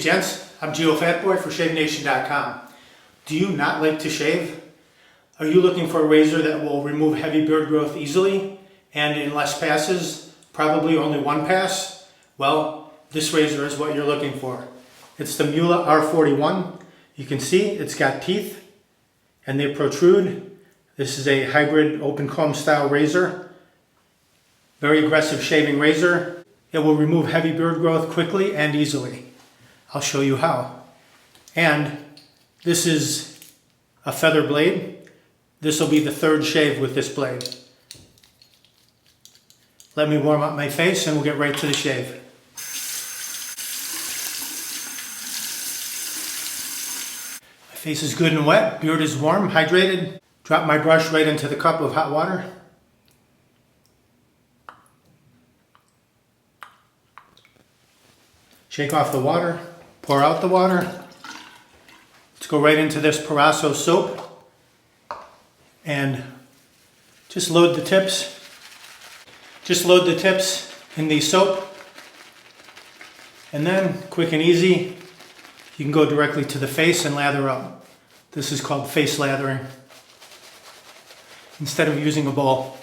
Ladies, gents, I'm Geofatboy for ShaveNation.com. Do you not like to shave? Are you looking for a razor that will remove heavy beard growth easily and in less passes, probably only one pass? Well, this razor is what you're looking for. It's the Muhle R41. You can see it's got teeth and they protrude. This is a hybrid open comb style razor. Very aggressive shaving razor. It will remove heavy beard growth quickly and easily. I'll show you how. And this is a feather blade. This will be the third shave with this blade. Let me warm up my face and we'll get right to the shave. My face is good and wet, beard is warm, hydrated. Drop my brush right into the cup of hot water. Shake off the water, pour out the water. Let's go right into this Proraso soap and just load the tips. Just load the tips in the soap, and then quick and easy, you can go directly to the face and lather up. This is called face lathering instead of using a bowl.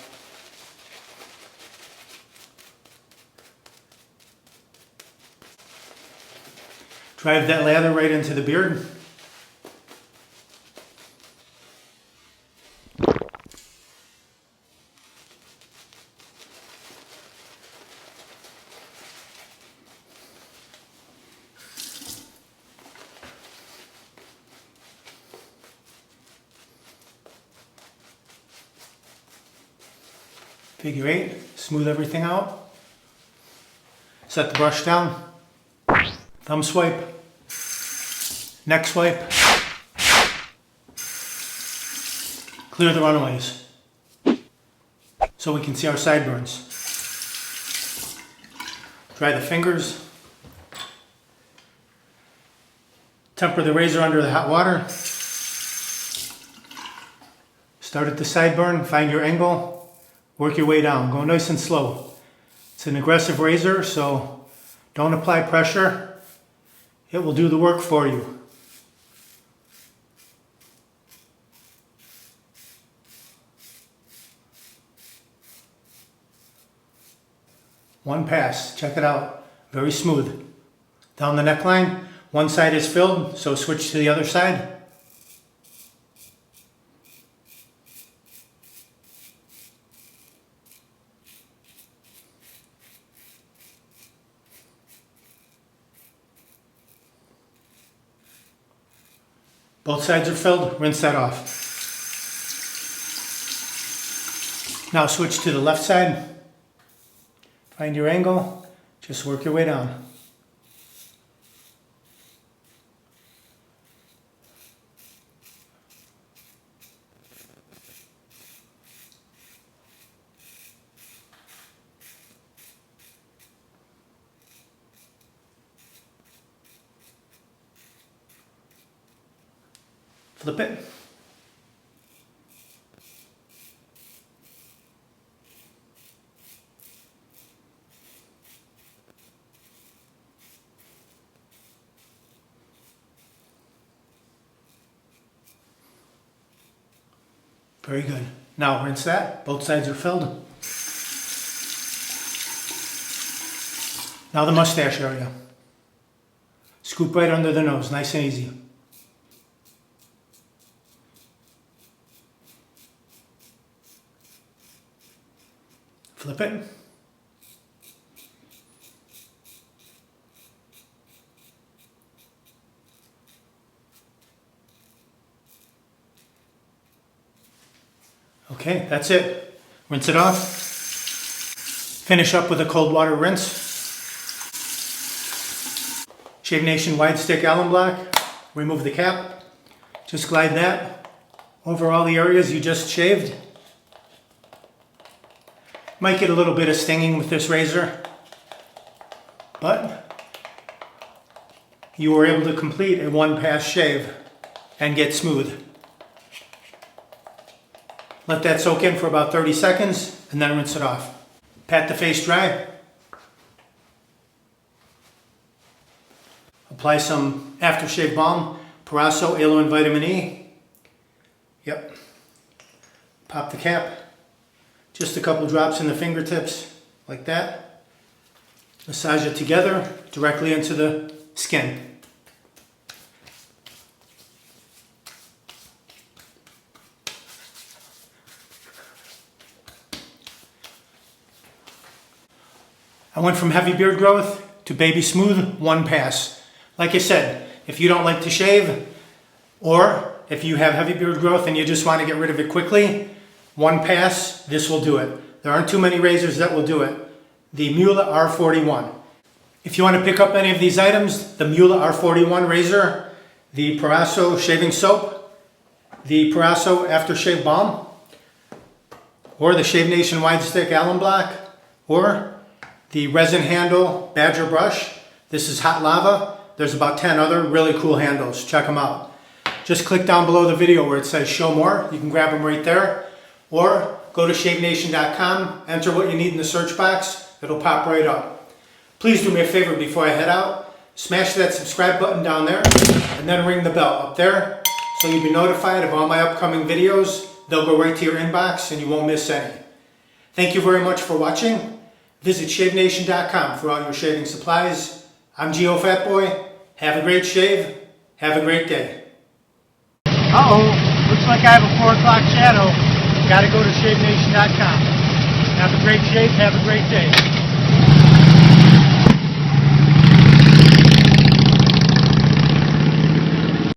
Drive that lather right into the beard. Figure 8, smooth everything out. Set the brush down. Thumb swipe, neck swipe, clear the runaways so we can see our sideburns. Dry the fingers, temper the razor under the hot water, start at the sideburn, find your angle, work your way down, go nice and slow. It's an aggressive razor, so don't apply pressure. It will do the work for you. One pass, check it out, very smooth. Down the neckline, one side is filled, so switch to the other side. Both sides are filled, rinse that off. Now switch to the left side. Find your angle, just work your way down. Flip it. Very good. Now rinse that. Both sides are filled. Now the mustache area. Scoop right under the nose, nice and easy. Flip it. Okay, that's it. Rinse it off. Finish up with a cold water rinse. Shave Nation wide stick alum block. Remove the cap. Just glide that over all the areas you just shaved. Might get a little bit of stinging with this razor, but you were able to complete a one-pass shave and get smooth. Let that soak in for about 30 seconds and then rinse it off. Pat the face dry. Apply some Aftershave Balm, Proraso, Aloe, and Vitamin E. Yep. Pop the cap. Just a couple drops in the fingertips, like that. Massage it together, directly into the skin. I went from heavy beard growth to baby smooth, one pass. Like I said, if you don't like to shave, or if you have heavy beard growth and you just want to get rid of it quickly, one pass, this will do it. There aren't too many razors that will do it. The Muhle R41. If you want to pick up any of these items, the Muhle R41 Razor, the Proraso Shaving Soap, the Proraso Aftershave Balm, or the Shave Nation Wide Stick Alum Block, or the Resin Handle Badger Brush. This is hot lava. There's about 10 other really cool handles. Check them out. Just click down below the video where it says show more. You can grab them right there. Or go to shavenation.com, enter what you need in the search box. It'll pop right up. Please do me a favor before I head out. Smash that subscribe button down there and then ring the bell up there so you'll be notified of all my upcoming videos. They'll go right to your inbox and you won't miss any. Thank you very much for watching. Visit shavenation.com for all your shaving supplies. I'm Geofatboy. Have a great shave. Have a great day. Uh-oh, looks like I have a 4 o'clock shadow. Gotta go to shavenation.com. Have a great shave. Have a great day.